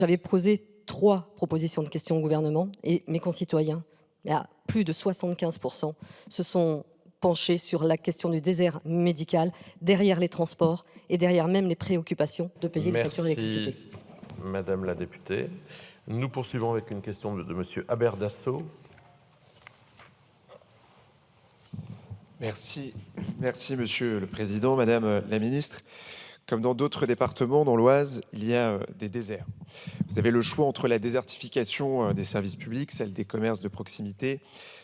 J'avais posé 3 propositions de questions au gouvernement et mes concitoyens, à plus de 75%, se sont penchés sur la question du désert médical, derrière les transports et derrière même les préoccupations de payer les factures d'électricité. Merci, madame la députée. Nous poursuivons avec une question de monsieur Haber-Dasso. Merci, Monsieur le Président, Madame la Ministre. Comme dans d'autres départements, dans l'Oise, il y a des déserts. Vous avez le choix entre la désertification des services publics, celle des commerces de proximité,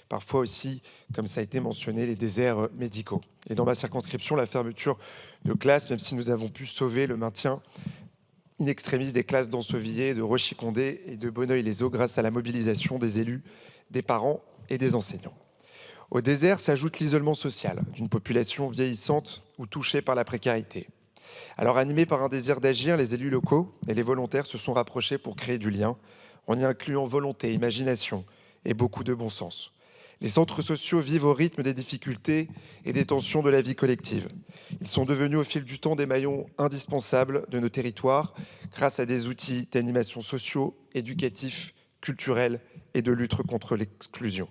parfois aussi, comme ça a été mentionné, les déserts médicaux. Et dans ma circonscription, la fermeture de classes, même si nous avons pu sauver le maintien in extremis des classes d'Ansevillers, de Rochicondé et de Bonneuil-les-Eaux grâce à la mobilisation des élus, des parents et des enseignants. Au désert s'ajoute l'isolement social d'une population vieillissante ou touchée par la précarité. Alors animés par un désir d'agir, les élus locaux et les volontaires se sont rapprochés pour créer du lien, en y incluant volonté, imagination et beaucoup de bon sens. Les centres sociaux vivent au rythme des difficultés et des tensions de la vie collective. Ils sont devenus au fil du temps des maillons indispensables de nos territoires grâce à des outils d'animation sociaux, éducatifs, culturels et de lutte contre l'exclusion.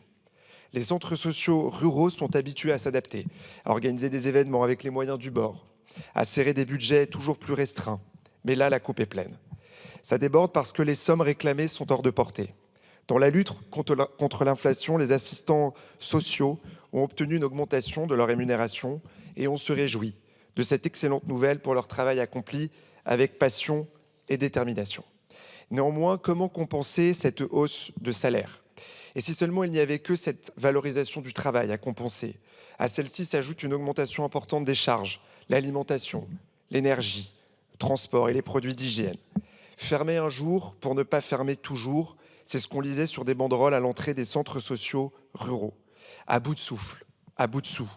Les centres sociaux ruraux sont habitués à s'adapter, à organiser des événements avec les moyens du bord, à serrer des budgets toujours plus restreints. Mais là, la coupe est pleine. Ça déborde parce que les sommes réclamées sont hors de portée. Dans la lutte contre l'inflation, les assistants sociaux ont obtenu une augmentation de leur rémunération et on se réjouit de cette excellente nouvelle pour leur travail accompli avec passion et détermination. Néanmoins, comment compenser cette hausse de salaire ? Et si seulement il n'y avait que cette valorisation du travail à compenser, à celle-ci s'ajoute une augmentation importante des charges, l'alimentation, l'énergie, le transport et les produits d'hygiène. Fermer un jour pour ne pas fermer toujours, c'est ce qu'on lisait sur des banderoles à l'entrée des centres sociaux ruraux. À bout de souffle, à bout de sous,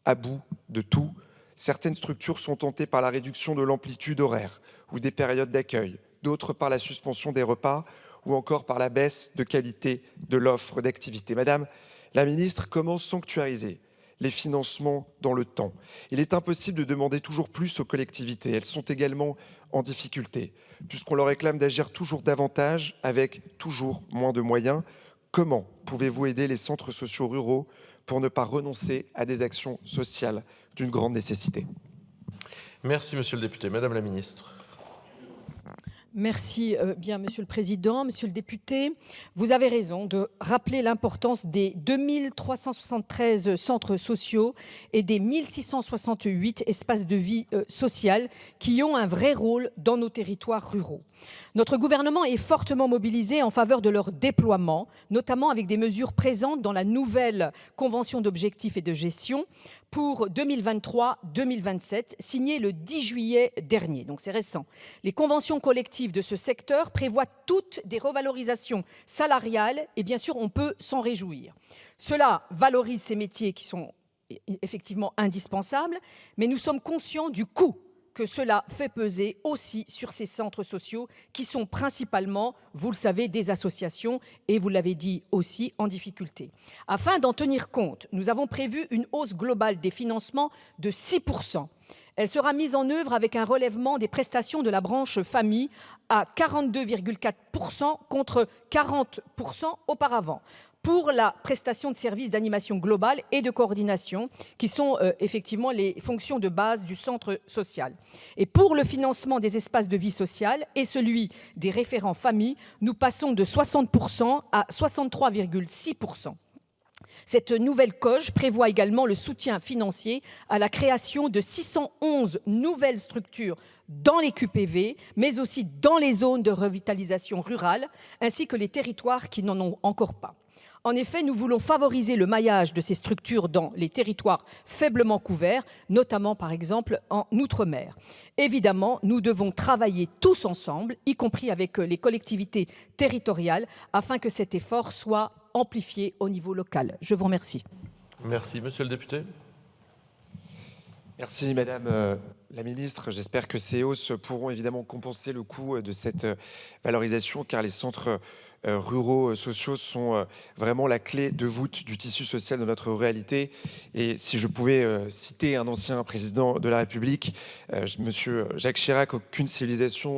à bout de tout, certaines structures sont tentées par la réduction de l'amplitude horaire ou des périodes d'accueil, d'autres par la suspension des repas ou encore par la baisse de qualité de l'offre d'activité. Madame la ministre, comment sanctuariser les financements dans le temps? Il est impossible de demander toujours plus aux collectivités. Elles sont également en difficulté, puisqu'on leur réclame d'agir toujours davantage avec toujours moins de moyens. Comment pouvez-vous aider les centres sociaux ruraux pour ne pas renoncer à des actions sociales d'une grande nécessité? Merci, monsieur le député. Madame la ministre. Merci bien, Monsieur le Président. Monsieur le député, vous avez raison de rappeler l'importance des 2373 centres sociaux et des 1668 espaces de vie sociale qui ont un vrai rôle dans nos territoires ruraux. Notre gouvernement est fortement mobilisé en faveur de leur déploiement, notamment avec des mesures présentes dans la nouvelle convention d'objectifs et de gestion pour 2023-2027, signée le 10 juillet dernier, donc c'est récent. Les conventions collectives de ce secteur prévoient toutes des revalorisations salariales et bien sûr on peut s'en réjouir. Cela valorise ces métiers qui sont effectivement indispensables, mais nous sommes conscients du coût que cela fait peser aussi sur ces centres sociaux qui sont principalement, vous le savez, des associations et vous l'avez dit aussi, en difficulté. Afin d'en tenir compte, nous avons prévu une hausse globale des financements de 6%. Elle sera mise en œuvre avec un relèvement des prestations de la branche famille à 42,4% contre 40% auparavant, pour la prestation de services d'animation globale et de coordination, qui sont effectivement les fonctions de base du centre social. Et pour le financement des espaces de vie sociale et celui des référents famille, nous passons de 60% à 63,6%. Cette nouvelle COG prévoit également le soutien financier à la création de 611 nouvelles structures dans les QPV, mais aussi dans les zones de revitalisation rurale, ainsi que les territoires qui n'en ont encore pas. En effet, nous voulons favoriser le maillage de ces structures dans les territoires faiblement couverts, notamment par exemple en Outre-mer. Évidemment, nous devons travailler tous ensemble, y compris avec les collectivités territoriales, afin que cet effort soit amplifié au niveau local. Je vous remercie. Merci, monsieur le député. Merci Madame la Ministre. J'espère que ces hausses pourront évidemment compenser le coût de cette valorisation, car les centres ruraux sociaux sont vraiment la clé de voûte du tissu social de notre réalité. Et si je pouvais citer un ancien président de la République, Monsieur Jacques Chirac, aucune civilisation